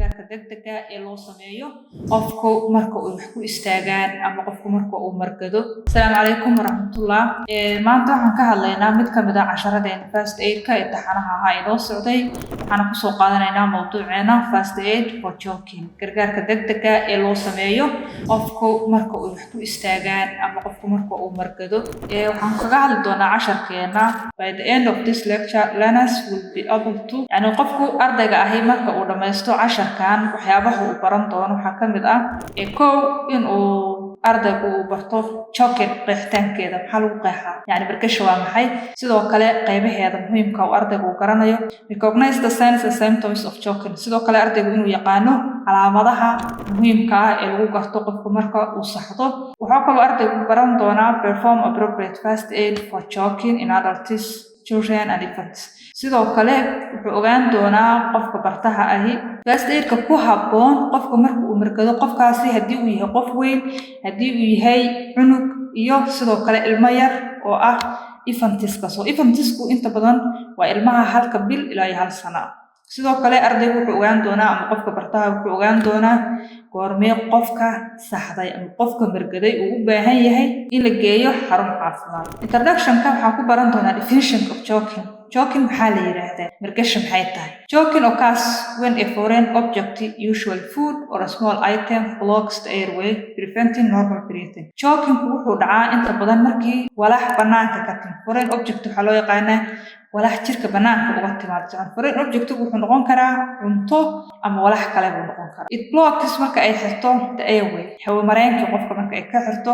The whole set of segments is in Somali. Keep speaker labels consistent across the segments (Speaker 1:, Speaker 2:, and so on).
Speaker 1: gargaarka degdega ee loo sameeyo qofku marka uu wax ku istaagaan ama qofku marka uu markado. Assalaamu calaykum waraxmatullah. Maanta waxaan ka hadlaynaa mid ka mid ah casharadeen first aid-ka ee taxanaha ahaa ee noo socday. Waxaan ku soo qaadanaynaa mawduuceena first aid for choking, gargaarka degdega ee loo sameeyo qofku marka uu wax ku istaagaan ama qofku marka uu markado. Waxaan kaga hadli doonaa casharkeena. By the end of this lecture, learners will be able to qofku ardayga ahi marka uu dhammaysto casharkan waxyaabaha uu baran doono waxaa ka mid ah kow in uu ardaygu uu barto choking qeexitaankeeda maxaa lagu qeexaa barkasha waa maxay, sidoo kale qaybaheeda muhiimka uu ardaygu uu garanayo. Recognize the signs and symptoms of choking, sidoo kale ardaygu inuu yaqaano calaamadaha muhiimka ah ee lagu garto qofku marka uu saxdo. Waxaa kaloo ardaygu baran doonaa perform appropriate first aid for choking in adults, children and infants. Sidoo kale wuxuu ogaan doonaa qofka bartaha ahi first aid-ka ku habboon qofka marka uu markado, qofkaasi haddii uu yahay qof weyn, haddii uu yahay cunug, iyo sidoo kale ilmo yar oo ah infantiska. Infantisku inta badan waa ilmaha halka bil ilaa iyo 1 sano. Sidoo kale ardaygu wuxuu ogaan doonaa ama qofka bartaha wuxuu ogaan doonaa goormee qofka saxday ama qofka markaday uu u baahan yahay in la geeyo xarun caafimaad. Introduction-ka waxaa ku baran doonaa definition of choking. Choking maxaa la yiraahdaa? Markasha maxay tahay? Choking occurs when a foreign object, usually food or a small item, blocks the airway, preventing normal breathing. Choking wuxuu dhacaa inta badan markii walax banaanka ka timid. Foreign object waxaa loo yaqaanaa walax jirka banaanka uga timaado. Foreign object wuxuu noqon karaa cunto ama walax kale buu noqon karaa. It blocks marka ay xirto the airway, hawo mareenka qofka marka ay ka xirto.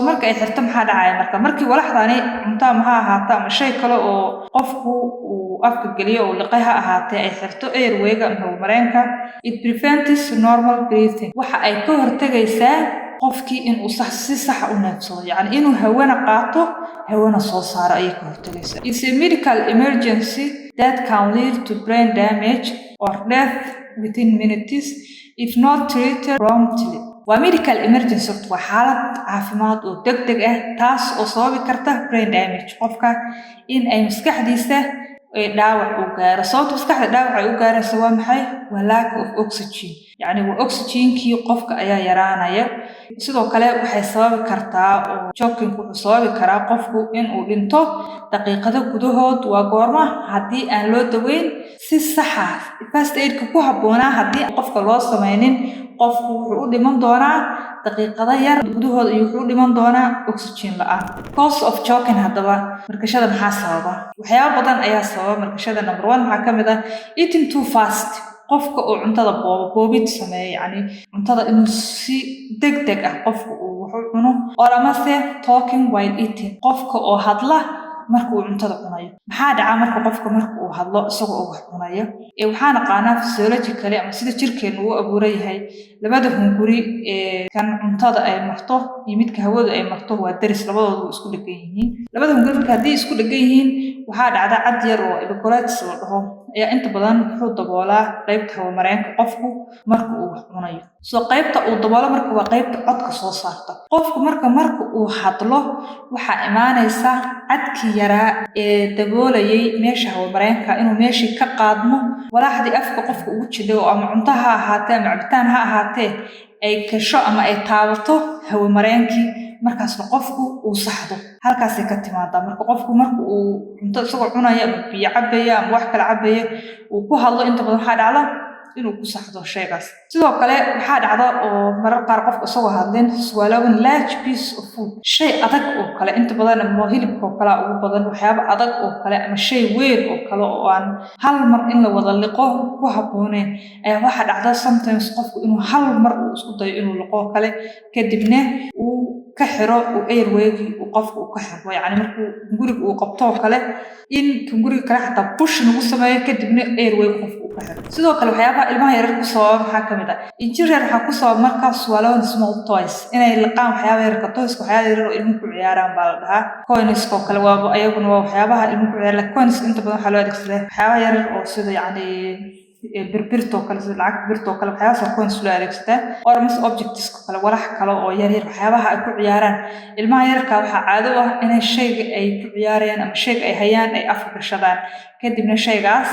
Speaker 1: Marka ay xirto maxaa dhacaya markii walaxdaani cunto maxaa ahaata ama shay kale oo qofku uu afka geliyo oo liqay ha ahaatee ay xirto airway-ga ama hawo mareenka. It prevents normal breathing, waxa ay ka hortagaysaa qofkii inuu si sax u neefsado, inuu hawana qaato hawana soo saaro ayay ka hortagaysaa. It's a medical emergency that can lead to brain damage or death within minutes if not treated promptly. Waa medical emergency, waa xaalad caafimaad oo degdeg ah taas oo sababi karta brain damage, qofka in ay maskaxdiisa dhaawac u gaaro. Sababta maskaxda dhaawac ay u gaarayso waa maxay? Waa lack of oxygen, waa oxygenkii qofka ayaa yaraanaya. Sidoo kale waxay sababi kartaa oo choking wuxuu sababi karaa qofku inuu dhinto daqiiqado gudahood. Waa goorma? Haddii aan loo daweyn si sax ah. First aid-ka ku habboonaa haddii qofka loo samaynin, qofku wuxuu u dhiman doonaa daqiiqado yar gudahood iyo wuxuu u dhiman doonaa oxygen la'aan. Cause of choking haddaba markashada maxaa sababa? Waxyaabo badan ayaa sababa markashada. Number 1 waxaa ka mid ah eating too fast, qofka oo cuntada boobid sameeyo, cuntada inuu si degdeg ah qofku uu wax u cuno. Or amase talking while eating, qofka oo hadla marka uu cuntada cunayo. Maxaa dhaca marka qofka marka uu hadlo isagoo wax cunayo? Waxaan naqaanaa physiologically ama sida jirkeenu uu abuuray yahay labada hunguri kan cuntada ay marto iyo midka hawada ay marto waa daris, labadoodu isku dhagan yihiin. Labada hunguri marka haddii isku dhagan yihiin waxaa dhacda cad yar oo epiglottis la dhaho ayaa inta badan wuxuu daboolaa qaybta hawo mareenka qofku marka uu wax cunayo. Qaybta uu daboolo marka waa qaybta codka soo saarta. Qofku marka uu hadlo waxaa imaanaysa cadkii yaraa ee daboolayay meesha hawo mareenka inuu meeshii ka qaadmo, walaxdii afka qofka ugu jidho ama cunto ha ahaatee ama cabitaan ha ahaatee ay gasho ama ay taabato hawo mareenkii, markaasna qofku uu saxdo. Halkaasay ka timaadaa marka qofku marka uu cunto isagoo cunaya ama biyo cabaya ama wax kale cabaya uu ku hadlo inta badan waxaa dhacda inuu ku saxdo shaygaas. Sidoo kale waxaa dhacda oo marar qaar qofka isagoo hadlin swallowing large piece of food, shay adag oo kale inta badan ama hilibka oo kale ugu badan, waxyaabo adag oo kale ama shay weyn oo kale oo aan hal mar in la wada liqo ku habboonayn ayaa waxaa dhacda sometimes qofku inuu hal mar uu isku dayo inuu liqo kale kadibna uu ka xiro airway-gii uu qofku ka xiro. Markuu guriga uu qabto kale in guriga kale xataa push lagu sameeyo kadibna airway-ga qofku uu ka xiro. Sidoo kale waxyaabaha ilmaha yaryar ku sababa maxaa ka mid ah injury waxaa ku sababa marka swallowing small toys, inay liqaan waxyaabaha yarka toyska, waxyaabaha yaryar oo ilmuhu ku ciyaaraan baa la dhahaa. Coins oo kale waa ayaguna waa waxyaabaha ilmuhu ku ciyaaraan. Coins inta badan waxaa loo adeegsadaa waxyaabaha yaryar oo sida birbirto kale, sida lacag birto kale, waxyaabaha coins loo adeegsadaa. Or mis objects kale, walax kale oo yaryar waxyaabaha ay ku ciyaaraan. Ilmaha yarka waxaa caado ah inay shayga ay ku ciyaarayaan ama shayga ay hayaan ay afka gashadaan kadibna shaygaas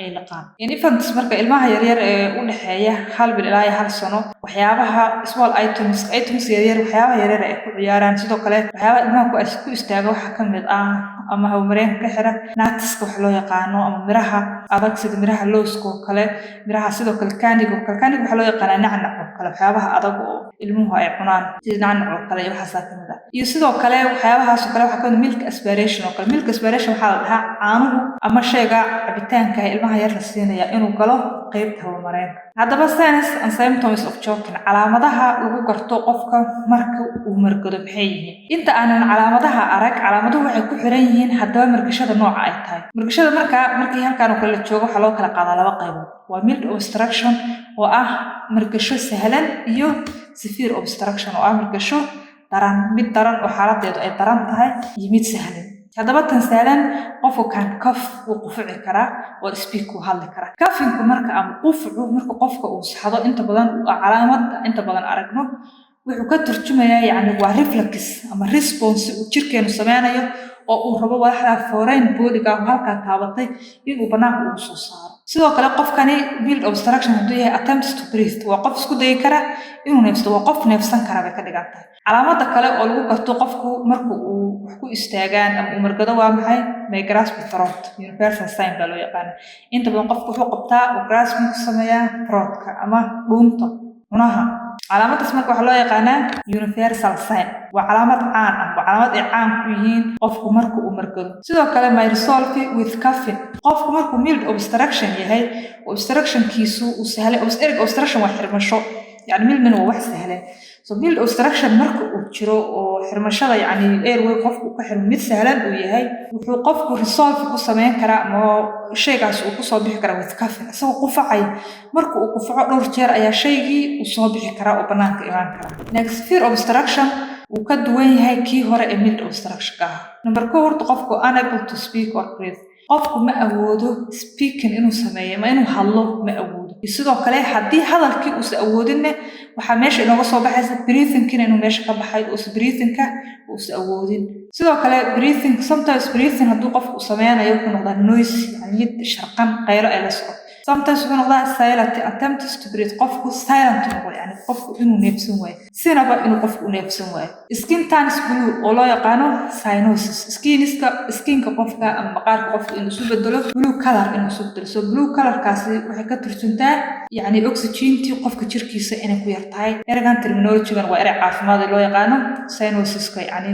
Speaker 1: ay laqaan infants marka ilmaha yaryar ee u dhaxeeya 1 bil ilaa 1 sano waxyaabaha small items yaryar waxyaabaha yaryar ay ku ciyaaraan sidoo kale waxyaabaha ilmaha ku istaaga waxa ka mid ah ama hawmareen ka xira nuts wax loo yaqaano ama miraha adag sida miraha looska kale miraha sidoo kale candy waxa loo yaqaan nacnac kale waxyaabaha adag oo ilmuhu ay cunaan sida nacnac kale iyo waxa kamid ah iyo sidoo kale waxyaabahaas kale waxa ka mid milk aspiration oo kale milk aspiration waxa la dhahaa caanuhu ama shayga cabitaanka ilmaha yar la siinaya inuu galo qaybta hawmareenka haddaba signs and symptoms of choking calaamadaha lagu garto qofka marka uu margado maxay yihiin inta aanan calaamadaha arag calaamaduhu waxay ku xiran yihiin haddaba margashada nooca ay tahay margashada markii halkaan oo kale la joogo waxa loo kala qaadaa laba qaybood waa mild obstruction oo ah margasho sahlan iyo severe obstruction oo ah margasho daran mid daran oo xaaladeedu ay daran tahay iyo mid sahlan haddaba tan sahlan qofku kan kaf uu qufuci karaa oo speak uu hadli karaa kafinku marka ama qufucu marka qofka uu saxdo inta badan calaamad inta badan aragno wuxuu ka turjumayaa yani waa reflex ama response uu jirkeenu sameeyo oo uu rabo waxa foreign body-ga halka taabatay inuu banaanka u soo saaro sidoo kale qofkani mild obstruction haduu yahay attempts to breathe waa qof isku day kara inuu neefsado waa qof neefsan kara bay ka dhigantahay calaamada kale oo lagu garto qofku marka uu wax ku istaagaan ama uu margado waa maxay may grasp throat universal sign baa loo yaqaan inta badan qofku wuxuu qabtaa oo grasping sameeyaa throat-ka ama dhuunta cunaha calaamadaas marka waxa loo yaqaanaa universal sign waa calaamad caan ah waa calaamad ay caan ku yihiin qofku marka uu margado sidoo kale may resolve with coughing qofku markuu mild obstruction yahay obstruction-kiisu uu sahlay obstruction waa xirmasho يعني ميل wax sahlan so mild obstruction marka uu jiro oo xirmashada yani airway qofku ku xirmo mid sahlan uu yahay wuxuu qofku resolve ku sameyn karaa ama shaygaas uu ku soo bixi karaa with coughing asoo qufacay marka uu qufaco dhowr jeer ayaa shaygii uu soo bixi karaa oo banaanka imaan kara next severe obstruction uu ka duwan yahay kii hore ee mild obstruction ah number 2 horta qofku unable to speak or breathe qofku ma awoodo speaking inuu sameeyo ma inuu hadlo ma awoodo sidoo kale haddii hadalkii uu awoodinne waxa meesha inooga soo baxaysa breathing-kina inuu meesha ka baxay oo breathing-ka uu awoodin sidoo kale sometimes breathing hadduu qofku sameeyo wuxuu noqdaa noise yani sharqan qaylo ay la socoto sometimes wuxuu noqdaa silent attempts to breathe qofku silent noqdo yani qofku inuu neefsan waayo sinaba inuu qofku neefsan waayo skin tans blue oo loo yaqaano cyanosis skinka qofka ama maqaarka qofka inuu isu bedelo blue color inuu isu bedelo so blue color-kaasi waxay ka turjuntaa yani oxygen-tii qofka jirkiisa inay ku yartahay eragan terminology-gan waa erey caafimaad loo yaqaano cyanosis-ka yani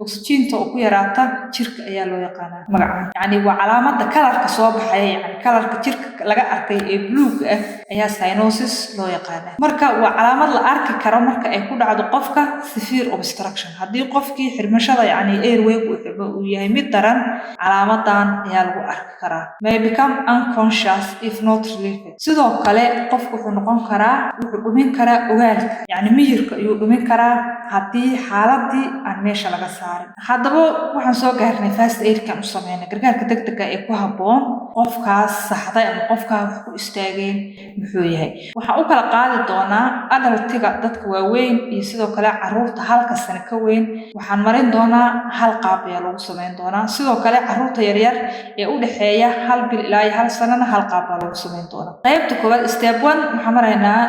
Speaker 1: oxygen-ta oo ku yaraata jirka ayaa loo yaqaanaa magaca yani waa calaamada color-ka soo baxaya yani color-ka jirka laga arkay ee blue ah ayaa cyanosis loo yaqaanaa marka waa calaamad la arki karo marka ay ku dhacdo qofka severe obstruction haddii qofkii xirmashada yani airway uu yahay mid daran calaamadan ayaa lagu arki karaa may become unconscious if not relieved sidoo kale qofku wuxuu noqon karaa wuxuu dhumin karaa ogaalka yani miyirka ayuu dhumin karaa haddii xaaladii aan meesha laga saarin haddaba waxaan soo gaarnay first aid-kan u sameynay gargaarka degdega ee ku habboon qofkaas saxday ama qofkaa wax ku istaageen muxuu yahay waxaan u kala qaadi doonaa adultiga dadka waaweyn iyo sidoo kale caruurta halka sano ka weyn waxaan marin doonaa hal qaab ayaa lagu sameyn doonaa sidoo kale caruurta yaryar ee u dhaxeeya 1 bil ilaa 1 sanana hal qaab baa lagu sameyn doonaa qaybta koowaad step 1 waxaan maraynaa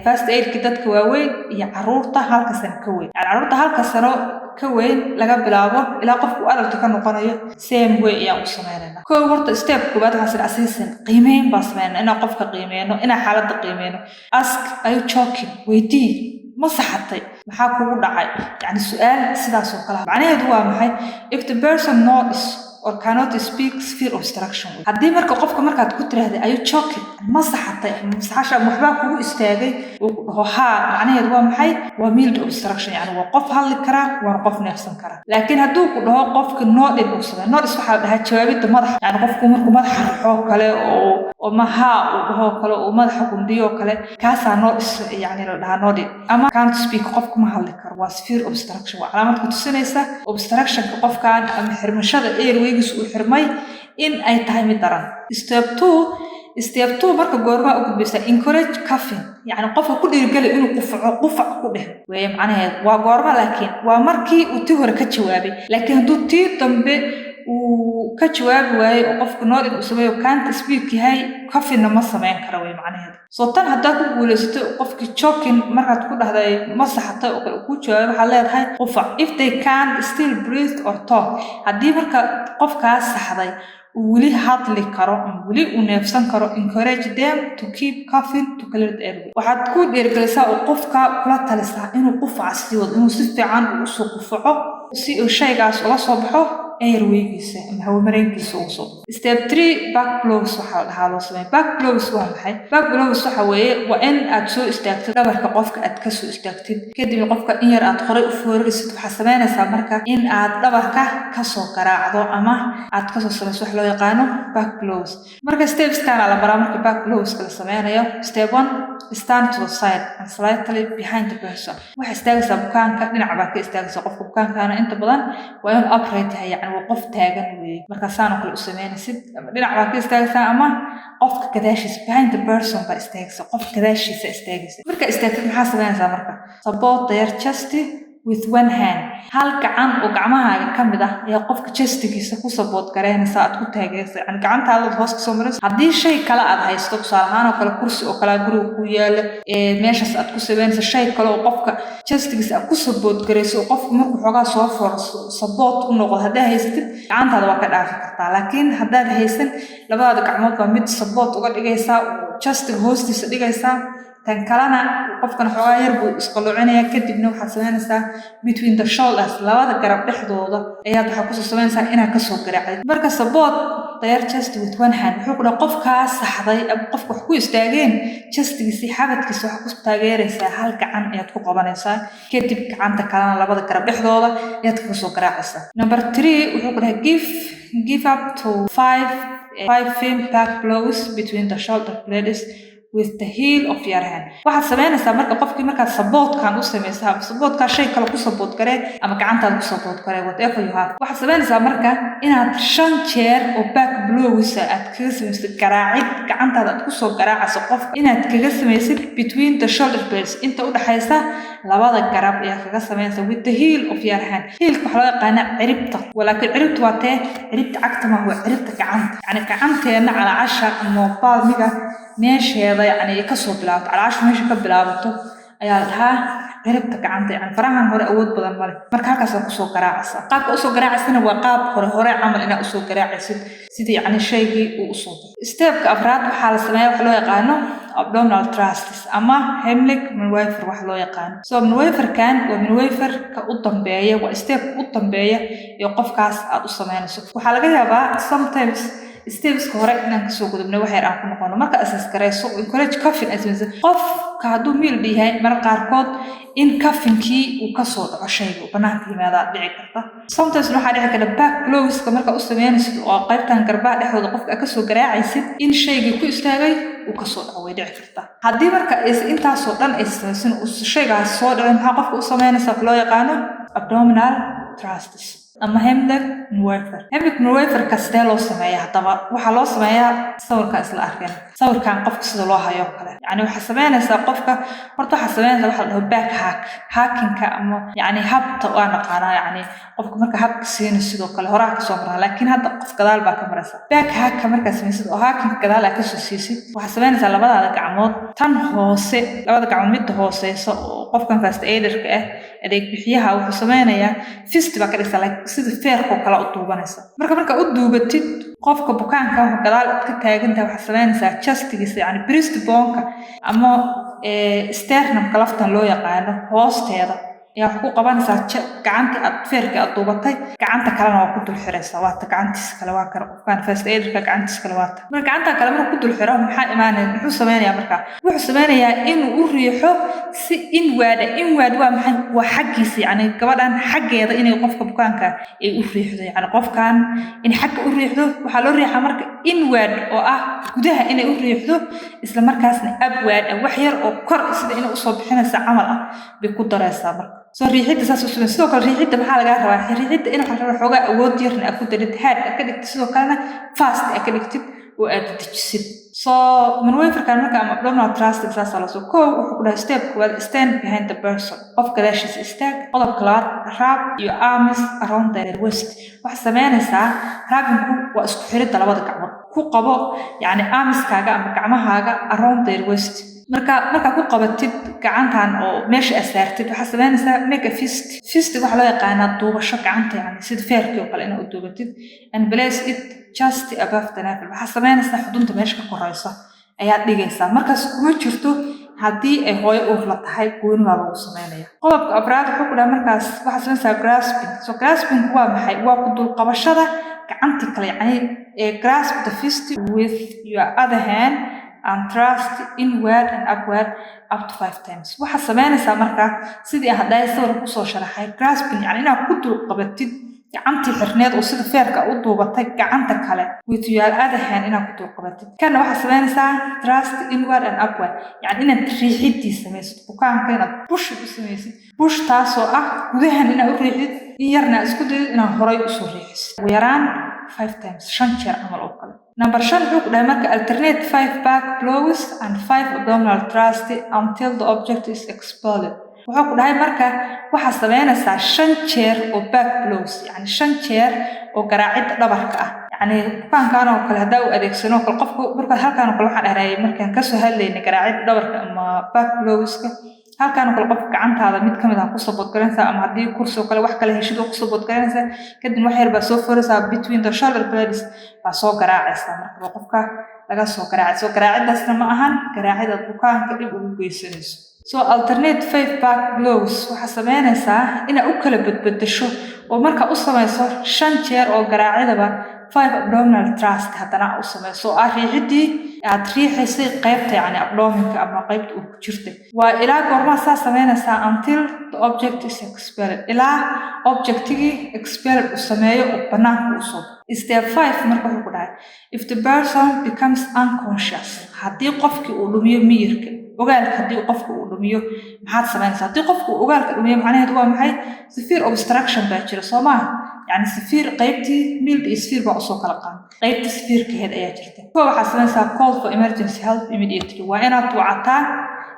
Speaker 1: first aid-ka dadka waaweyn iyo caruurta halka sano ka weyn yani caruurta halka sano ka weyn laga bilaabo ilaa qofku adult ka noqonayo same way ayaan u sameynaa koow horta step koowaad waxaan assessment qiimeyn baa sameynaa inaan qofka qiimeyno inaan xaaladda qiimeyno ask are you choking weydii ma saxatay maxaa kugu dhacay yani su'aal sidaas oo kale macnaheedu waa maxay if the person knows or cannot speak severe obstruction haddii marka qofka markaad ku tiraahday are you choking ma saxatay masaxasha waxbaa kugu istaagay oo dhaho haa macnaheedu waa maxay waa mild obstruction yani waa qof hadli kara waa qof neefsan kara laakiin hadduu ku dhaho qofka noodin uu sameeyo noodis waxaa dhahaa jawaabida madax yani qofku markuu madaxa ruxo kale oo maha uu dhaho kale oo madaxa gundiyo kale kaasaa noodis yani la dhahaa noodin ama can't speak qofku ma hadli karo waa severe obstruction waa calaamad ku tusinaysa obstruction-ka qofkan ama xirmashada airway uu xirmay in ay tahay mid daran step 2 marka goorma u gudbaysa encourage coughing yani qofka ku dhiirigeli inuu qufac ku dheh way macnaheedu waa goorma laakiin waa markii uu tii hore ka jawaabay laakiin hadduu tii dambe وكجواب واي وقفك نور إنه سميه كانت speak هاي كفي إنه ما سمعين كروي معناه صوتان هداك بولست قفك choking مرة تقول هذا مصح حتى وكجواب حالات هاي قفع if they can still breathe or talk هدي مرة قفك صحضي ولي hadli karo ولي ونفسن karo encourage them to keep coughing to clear the airway waxaad ku dhiirigelisaa oo qofka kula talisaa inuu qufaca sii wado inuu si fiican u soo qufaco si uu shaygaas uga soo baxo airwaygiisa ama hawo mareenkiisa uu soo step 3 back blows waxa la dhahaa loo sameeyo back blows waa maxay back blows waxa weeye waa in aad soo istaagtid dhabarka qofka aad ka soo istaagtid kadib qofka in yar aad qoray u foorarisid waxa sameynaysaa marka in aad dhabarka ka soo garaacdo ama aad ka soo samayso wax loo yaqaano back blows marka steps kana la baraa marka back blows kala sameynayo step 1 stand to the side and slightly behind the person waxa istaagaysaa bukaanka dhinaca baa ka istaagaysaa qofka bukaankaana inta badan waa in upright yahay yani waa qof taagan weeye marka saan kale u sameynaysid dhinaca baa ka istaagaysaa ama qofka gadaashiisa behind the person baa istaagaysaa qofka gadaashiisa istaagaysaa marka istaagtid maxaa sameynaysaa marka support their chest with one hand hal gacan oo gacmahaaga kamid ah ayaa qofka chestigiisa ku support gareynaysa aad ku taageeraysa yani gacantaada hoos ka soo marayso haddii shay kale aad haysto tusaale ahaan oo kale kursi oo kale guriga ku yaala meeshaas aad ku sameynaysa shay kale oo qofka chestigiisa aad ku support gareyso oo qofka markuu xoogaa soo forso support u noqdo haddaad haysatid gacantaada waa ka dhaafi kartaa laakiin haddaad haysan labadaada gacmood baa mid support uga dhigaysaa oo chestiga hoostiisa dhigaysaa tan kalena qofkan xoogaa yar buu isqaloocinaya kadibna waxaad sameynaysaa between the shoulders labada garab dhexdooda ayaad waxaa kusoo sameynaysaa inaad kasoo garaacday marka support their chest with one hand wuxuu ku dhaha qofkaa saxday ama qofka wax ku istaageen chestigiisii xabadkiisa waxaa ku taageeraysaa hal gacan ayaad ku qabanaysaa kadib gacanta kalena labada garab dhexdooda ayaad kasoo garaacaysaa number 3 wuxuu ku dhaha give up to 5 firm back blows between the shoulder blades with the heel of your hand waxaad sameynaysaa marka qofkii markaad supportkan u samaysaa supportka shay kale ku support garee ama gacantaada ku support garee whatever you have waxaad sameynaysaa marka inaad 5 jeer oo back blows aad kaga samaysid garaacid gacantaada aad ku soo garaacayso qofka inaad kaga samaysid between the shoulder blades inta u dhaxaysa labada garab ayaa kaga sameynaysaa with the heel of your hand heelka waxa loo yaqaanaa ciribta walaakiin ciribtu waa tee ciribta cagta ma waa ciribta gacanta yani gacanteena calaasha ama palmiga meesheeda يعني كسر بلاد على 10 ماشي كبلابته ayaa dhahaa ciribta gacanta yani farahan hore awood badan male marka halkaas ku soo garaacaysa qaabka u soo garaacaysan waa qaab hore camal ina u soo garaacaysid sidii yani shaygii uu u soo stepka afraad waxa la sameeyaa wax loo yaqaano abdominal thrust ama Heimlich Maneuver wax loo yaqaano soo maneuver kan waa maneuver ka u dambeeya waa step u dambeeya iyo qofkaas aad u sameynayso waxa laga yaabaa sometimes steps hore inaan soo gudubnay wax yar aan ku noqono marka asaas gareyso encourage coughing asmisa qof ka haduu meel dhihay mar qaarkood in coughingkii uu ka soo dhaco shayga banaanka yimaada dhici karta sometimes waxa dhici karta back blows marka u sameynayso oo qaybtan garbaha dhexdooda qofka ka soo garaacaysid in shayga ku istaagay uu ka soo dhaco way dhici karta hadii marka intaas oo dhan ay samaysan uu shaygaas soo dhacay maxaa qofka u sameynaysaa loo yaqaano abdominal thrust ama Heimlich Maneuver kasta loo sameeyaa hadaba waxa loo sameeyaa sawirka isla arkeen sawirkan qofka sida loo hayo kale yani waxa sameynaysaa qofka horta waxa sameynaysaa waxa la back hacking ama yani habta oo naqaana yani qofka marka habka siin sidoo kale hore ka soo maraa laakiin hadda qof gadaal baa ka maraysa back hack marka sameeysid oo hacking gadaal ka soo siisid waxa sameynaysaa labada gacmood tan hoose labada gacmood mid hooseyso oo qofkan first aider-ka ah adeeg bixiyaha wuxuu sameynayaa fist baa ka dhigta sida feerko kala u duubanaysa marka u duubatid qofka bukaanka waxa gadaal ka taagantahay waxa sameynaysaa chestigiisa yani breastbone-ka ama sternum laftan loo yaqaano hoosteeda yaa ku qabanaysaa gacanta aad feerka aad duubatay gacanta kalena waa ku dul xiraysaa waa ta gacantiisa kale waa kar qofkan first aider-ka gacantiisa kale waa ta marka gacanta kale markuu ku dul xiro maxaa imaanaya wuxuu sameynayaa marka wuxuu sameynayaa inuu u riixo si inward waa maxay waa xaqiisa yani gabadhan xaqeeda inay qofka bukaanka ay u riixdo yani qofkan in xaq u riixdo waxa loo riixaa marka inward oo ah gudaha inay u riixdo isla markaasna upward wax yar oo kor sida inay u soo bixinaysa camal ah bay ku daraysaa marka soo riixida saas u sugan sidoo kale riixida maxaa laga rabaa riixida in waxa la xoogaa awood yarna ku darid head ka dhigtid sidoo kalena fast ka dhigtid وأد تجسد so من وين فركان مركا أم abdominal thrust exercise على so كو وحكنا step well stand behind the person of glasses استاك قلب كلار wrap your arms around their waist وحسمين ساعة wrapping واسكو حريد لبض كعمر كو قبو يعني arms كاغا أم كعمها around their waist marka ku qabatid gacantan oo meesha asaartid waxa sameynaysaa make a fist waxa loo yaqaan duubasho gacanta yani sida feerkii oo kale inaad duubatid and place it just above the navel waxa sameynaysaa xudunta meesha ka koraysa ayaad dhigaysaa markaas kuma jirto haddii ay hooyo uur la tahay gooni baa lagu sameynaya qodobka afraad wuxuu ku dhahay markaas waxa sameynaysaa grasping waa maxay waa ku dul qabashada gacanta kale yani grasp the fist with your other hand and thrust inward and upward up to 5 times waxa sameynaysaa marka sidii hadday sawir ku soo sharaxay grasping yani inaad ku dul qabatid gacantii xirneed oo sida feerka u duubatay gacanta kale with your other hand inaad ku dul qabatid kana waxa sameynaysaa thrust inward and upward yani inaad riixidii samaysid bukaanka inaad push u samaysid push taasoo ah gudahan inaad u riixid in yarna isku dayid inaad horay u soo riixisid ugu yaraan 5 times 5 jeer camal oo kale number 5 wuxuu ku dhahay marka alternate 5 back blows and 5 abdominal thrust until the object is expelled wuxuu ku dhahay marka waxa sameynaysaa 5 jeer oo back blows yani 5 jeer oo garaacid dhabarka ah yani bukaankan oo kale hadaa u adeegsano qofku marka halkaan oo kale waxaan dhahay markaan ka soo hadlaynay garaacid dhabarka ama back blowska halkaan oo kale qof gacantaada mid kamid ah ku sabot garanaysaa ama hadii kursi oo kale wax kale heshido ku sabot garanaysaa kadib wax yar baa soo foraysaa between the shoulder blades baa soo garaacaysaa marka qofka laga soo garaaco garaacidaasna ma ahan garaacida bukaanka dib ugu geysanayso so alternate 5 back blows waxa sameynaysaa inaad u kala badbadasho oo marka u samayso 5 jeer oo garaacidaba 5 abdominal thrust hadana u samayso riixidii aad riixaysay qaybta yani abdominka ama qaybta uu ku jirtay waa ilaa goorma saa sameynaysaa until the object is expelled ilaa objectigi expelled u sameeyo oo banaanka u soo step 5 marka wuxuu ku dhahay if the person becomes unconscious haddii qofkii uu lumiyo miyirka ogaalka haddii qofku uu dhumiyo maxaad sameynaysaa haddii qofku ogaalka dhumiyo macnaheedu waa maxay severe obstruction baa jira soo maaha yani severe qaybtii mild iyo severe baa usoo kala qaadan qaybtii severekeed ayaa jirta kuwa waxaad sameynaysaa call for emergency help immediately waa inaad wacataa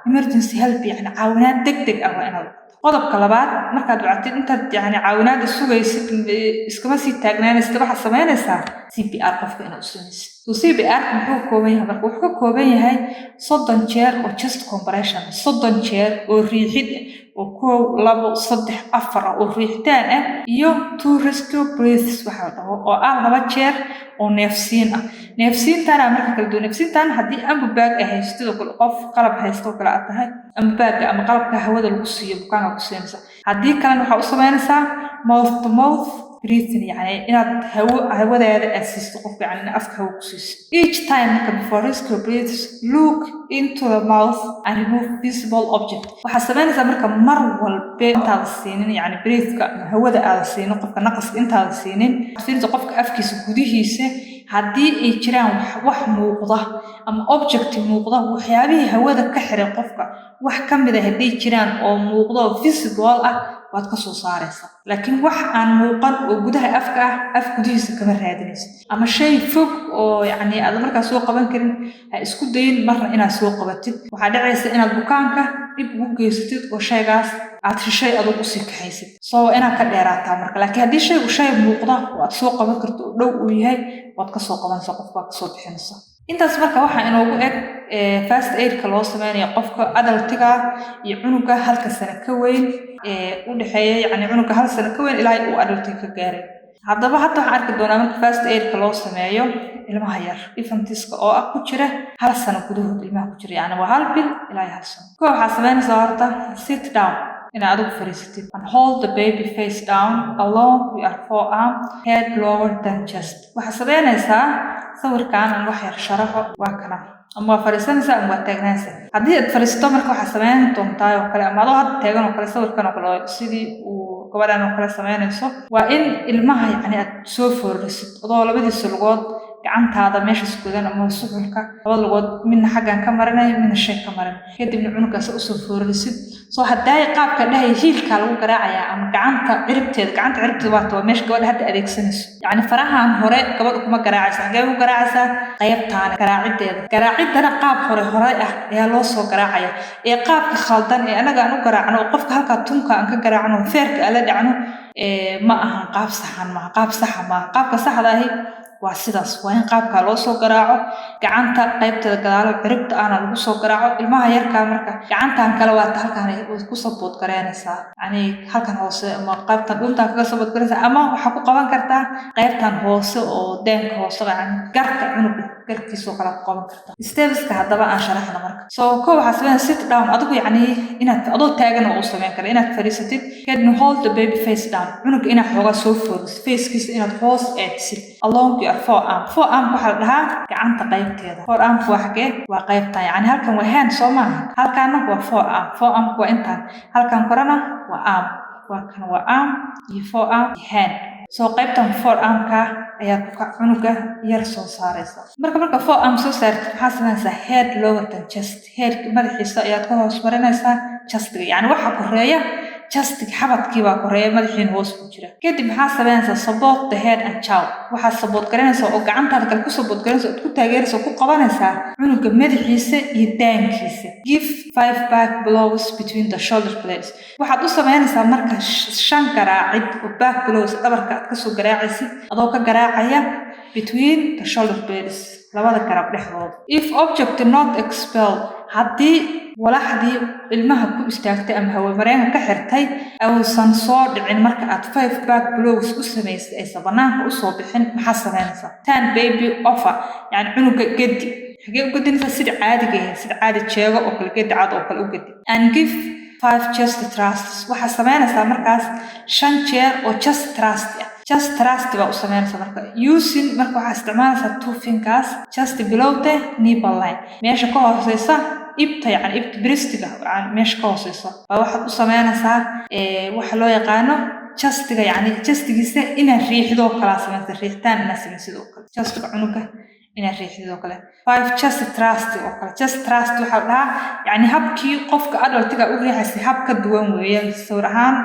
Speaker 1: emergency help yani caawinaad degdeg ah waa inaad qodobka labaad markaad wactid intaad yani caawinaad sugaysid iskama sii taagnaanaysid waxaad sameynaysaa CPR qofka inaad u samaysid CPR muxuu kooban yahay marka wuxuu ka kooban yahay 30 jeer oo chest compression 30 jeer oo riixid oo 1 2 3 4 oo riixitaan ah iyo 2 rescue breaths waxa dhaho oo ah 2 jeer oo neefsiin ah neefsiintan marka kala duwan neefsiintan haddii amba baag ah haysto qof qalab haysto kala tahay amba baag ama qalabka hawada lagu siiyo bukaanka ku siinaysa haddii kalena waxa u sameynaysaa mouth to mouth breathing يعني إن هوا ده أسيست قف يعني أفك هوا كسيس each time before rescue breaths look into the mouth and remove visible object وحسبنا إذا مركب والبين تاع السنين يعني breath هوا ده السنين قفك نقص أنت السنين فين قفك أفك سجوده سه هدي إجرام وح موقضة أما object موقضة وحيابه هوا ده كحر قفك وحكم بده هدي إجرام أو موقضة visible waad ka soo saaraysaa laakiin wax aan muuqan oo gudaha af gudihiisa kama raadinaysid ama shay fog oo yani aad markaa soo qaban karin ha isku dayin marna inaad soo qabatid waxaa dhacaysa inaad bukaanka dib ugu geysatid oo shaygaas aad shay adag usii kaxaysid soo inaad ka dheeraataa marka laakiin haddii shaygu shay muuqda oo aad soo qaban karto oo dhow uu yahay waad ka soo qabanaysaa qofka ka soo bixinaysaa intaas marka waxaa inoogu eg first aid-ka loo sameynayo qofka adultiga iyo cunuga halka sano ka weyn u dhaxeeya yani cunuga hal sano ka weyn ilaa uu adultiga ka gaaray haddaba hadda waxaan arki doonaa marka first aid-ka loo sameeyo ilmaha yar infantiska oo ah ku jira hal sano gudahood ilmaha ku jira yani waa 1 bil ilaa 1 sano koo waxaa sameynaysaa horta sit down inaad adigu fariisatid and hold the baby face down along with your forearm head lower than chest waxaa sameynaysaa sawirkan aan wax yar sharaxo waa kana ama fariisanaysaa ama taagnaanaysaa haddii aad fariisato marka waxaa sameyn doontaa oo kale ama adoo hadda taagan oo kale sawirkan oo kale sidii uu gabadhan oo kale sameynayso waa in ilmaha yani aad soo foorisid adoo labadiisa lugood gacantaada meesha iskudan ama suxulka labada lugood midna xaggan ka marinay midna shay ka marin kadibna cunugaas u soo foorarisid soo haday qaabka dhahay hiilka lagu garaacaya ama gacanta ciribteeda waa meesha gabadha hadda adeegsanayso yani farahan hore gabadhu kuma garaacaysa xagee u garaacaysa qaybtaan garaacidana qaab hore ah ayaa loo soo garaacaya ee qaabka khaldan ee anaga aan u garaacno qofka halka tunka aan ka garaacno feerka ala dhacno ma aha qaab sax ma qaabka saxda ah waa sidaas waa in qaabka loo soo garaaco gacanta qaybteeda gadaalo ciribta aana lagu soo garaaco ilmaha yarka marka gacantan kala waa halkan ay ku support gareynaysaa yani halkan hoose ama qaybtan dhunta kaga support gareynaysaa ama waxa ku qaban kartaa qaybtan hoose oo deenka hoose yani garka cunuga garkiisa kala qaban kartaa steps-ka hadaba aan sharaxno marka soo ko waxa sameeyay sit down adigu yani inaad adoo taagan oo sameyn kara inaad fadhiisatid kadibna hold the baby face down cunuga inaad xoogaa soo foorisid face-kiisa inaad hoos eegsid along your forearm waxa la dhahaa gacanta qaybteeda forearm waa xagee waa qaybta yani halkan waa hand soo maaha halkaana waa forearm waa intaan halkan korana waa arm waa kan waa arm iyo forearm iyo hand soo qaybtan forearm-ka ayaa cunuga yar soo saaraysa marka forearm soo saartid waxaa sameynaysaa head lower than chest head madaxiisa ayaad ka hoos marinaysaa chestiga yani waxa koreeya chestiga xabadkii baa koreeya madaxiina hoos ku jira kadib maxaa sameynaysaa support the head and jaw waxaa support garanaysaa oo gacantaada kale ku support garanaysaa oo ku taageeraysaa ku qabanaysaa cunuga madaxiisa iyo daankiisa give 5 back blows between the shoulder blades waxaad u sameynaysaa marka 5 garaacid oo back blows dhabarka aad ka soo garaacaysid adoo ka garaacaya between the shoulder blades labada garab dhexdooda if object not expelled haddii walaxdii ilmaha ku istaagtay ama hawo mareenka ka xirtay awsan soo dhicin marka aad 5 back blows u sameysay ay banaanka u soo bixin maxaa sameynaysaa turn baby over yani cunuga gedi xagee u gedinaysaa sida caadi jeego oo kale gedi cad oo kale u gedi and give 5 chest thrusts waxaa sameynaysaa markaas 5 jeer oo chest thrust baa u sameynaysaa marka using marka waxaa isticmaalaysaa 2 fingers just below the nipple line meesha ka hooseysa ibta bristiga yani meesha ka hooseysa baa waxaad u sameynaysaa waxa loo yaqaano chestiga yani chestigiisa inaad riixdo kala sameynaysa riixtaan inaad sameynaysid oo kale chestiga cunuga inaad riixdo oo kale 5 chest thrust oo kale chest thrust waxa la dhahaa yani habkii qofka adultiga u riixaysa hab ka duwan weeyaan sawir ahaan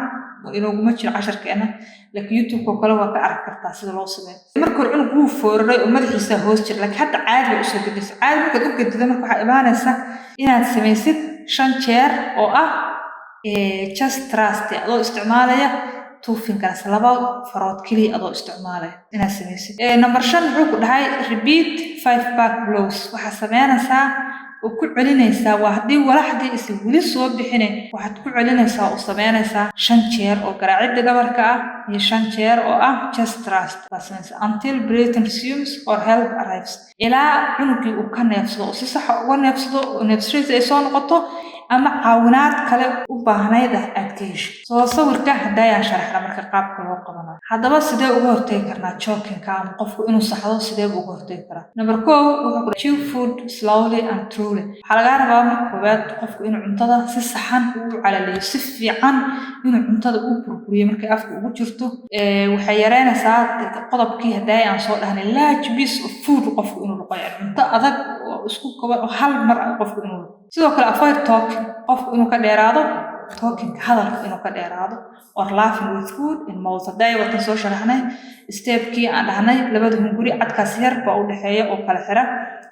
Speaker 1: inaguma jiro casharkeena laakiin YouTube ko kale waa ka arki kartaa sida loo sameeyo marka hore cunug uu fooraray oo madaxiisa hoos jir laakiin hadda caadi u soo gudbisay caadi marka u gudbida marka waxa imaanaysa inaad sameysid 5 jeer oo ah chest thrust adoo isticmaalaya 2 fingers laba farood kaliya adoo isticmaalaya inaad sameysid number 5 wuxuu ku dhahay repeat 5 back blows waxa sameynaysaa oo ku celinaysaa waa hadii walaxdii is wili soo bixinay waxaad ku celinaysaa oo sameynaysaa 5 jeer oo garaacida dhabarka ah iyo 5 jeer oo ah chest thrust baasaysa until breathing resumes or help arrives ilaa cunugii uu ka neefsado oo si sax ah uga neefsado oo neefsashadiisa ay soo noqoto ama caawinaad kale u baahnayd aad ka hesho soo sawirka hadayaan sharaxna marka qaabka loo qabanayo haddaba sidee uga hortagi karnaa choking-ka ama qofku inuu saxdo sidee uga hortagi karaa number 1 wuxuu ku chew food slowly and truly waxa laga rabaa marka koowaad qofku inuu cuntada si saxan u calaliyo si fiican inuu cuntada u burburiyo markay afka ugu jirto waxay yareynaysaa qodobkii hadayaan soo dhahnay large piece of food qofku inuu luqayo cunto adag oo isku kooban oo hal mar qofku inuu sidoo kale avoid talking qofku inuu ka dheeraado talking hadalka inuu ka dheeraado or laughing with food in mouth haday wata soo sharaxnay step-kii aan dhahnay labada hunguri cadkaas yar baa u dhaxeeya oo kala xira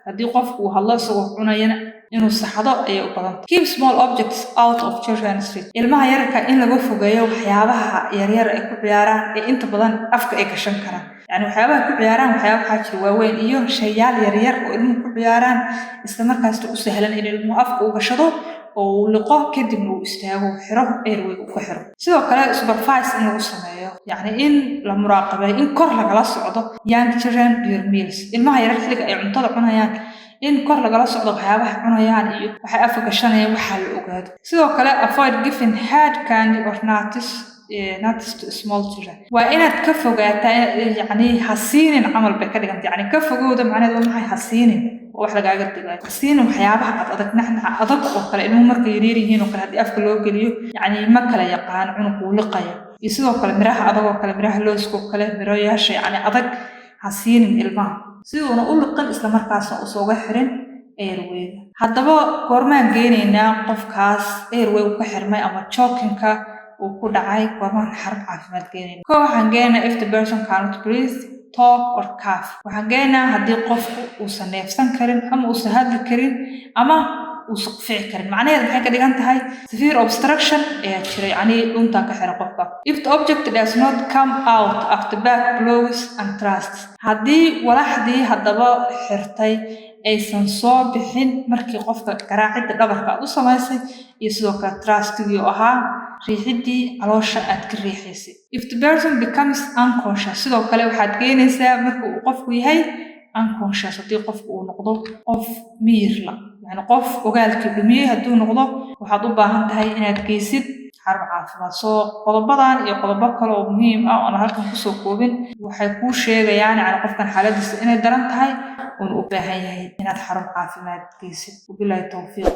Speaker 1: haddii qofku uu hadlo isagoo cunayana inuu saxdo ayay u badan keep small objects out of children's reach ilmaha yarka in laga fogeeyo waxyaabaha yaryar ay ku ciyaaraan ee inta badan afka ay gashan karaan yani waxyaabaha ku ciyaaraan waxyaabaha jira waaweyn iyo shayaal yaryar oo ilmuhu ku ciyaaraan isla markaasna u sahlan in ilmuhu afka u gashado oo liqo kadibna uu istaago xiro airway uu ka xiro sidoo kale supervise in lagu sameeyo yani in la muraaqabeeyo in kor lagala socdo young children during meals ilmaha yaryar xilliga ay cuntada cunayaan in kor lagala socdo waxyaabaha cunayaan iyo waxay afka gashanayaan waxa la ogaado sidoo kale avoid giving hard candy or nuts to small children waa inaad ka fogaataa yani hasiinin camal bay ka dhiganta yani ka fogowda macnaheedu waa maxay hasiinin wax lagaaga digayo hasiinin waxyaabaha adag naxnaxa adag oo kale inuu marka yaryar yihiin oo kale haddii afka loo geliyo yani ma kala yaqaan cunug uu liqayo iyo sidoo kale miraha adag oo kale miraha looska oo kale mirayaasha yani adag hasiinin ilmaha siduuna u liqin isla markaasna usooga xirin airwayga. Haddaba goormaan geenaynaa qofkaas airway uu ka xirmay ama chokinka uu ku dhacay, goormaan xarun caafimaad geenaynaa? Koo waxaan geenaynaa if the person cannot breathe, talk or cough. Waxaan geenaynaa haddii qofku uusan neefsan karin ama uusan hadli karin ama uusan qufici karin. Macnaheedu maxay ka dhigan tahay severe obstruction ayaa jira, yacni dhunta ka xiran qofka. If the object does not come out after back blows and thrusts. Haddii walaxdii haddaba xirtay aysan soo bixin markii qofka garaacidda dhabarka aad u samaysay iyo sidoo kale thrustigii oo ahaa riixidii caloosha aad ka riixaysay. If the person becomes unconscious, sidoo kale waxaad geenaysaa marka uu qofku yahay unconscious, haddii qofku uu noqdo qof miyir la, yani qof ogaalkii dhumiyey hadduu noqdo, waxaad u baahan tahay inaad geysid xarun caafimaad. Soo qodobadan iyo qodobo kale oo muhiim ah oo halkan kusoo koobin waxay kuu sheegayaan yani qofkan xaaladiisa inay daran tahay uuna u baahan yahay inaad xarun caafimaad geysid. Wabillahi tawfiiq.